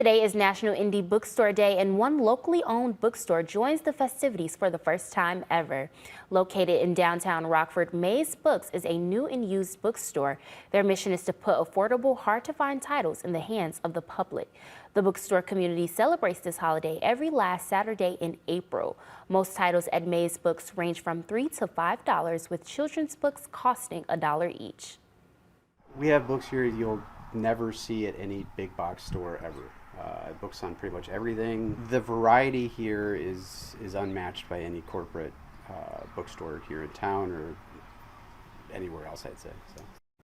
Today is National Indie Bookstore Day, and one locally owned bookstore joins the festivities for the first time ever. Located in downtown Rockford, Mays Books is a new and used bookstore. Their mission is to put affordable, hard-to-find titles in the hands of the public. The bookstore community celebrates this holiday every last Saturday in April. Most titles at Mays Books range from $3 to $5, with children's books costing $1 each. We have books here you'll never see at any big box store ever. Books on pretty much everything. The variety here is unmatched by any corporate bookstore here in town or anywhere else, I'd say. So.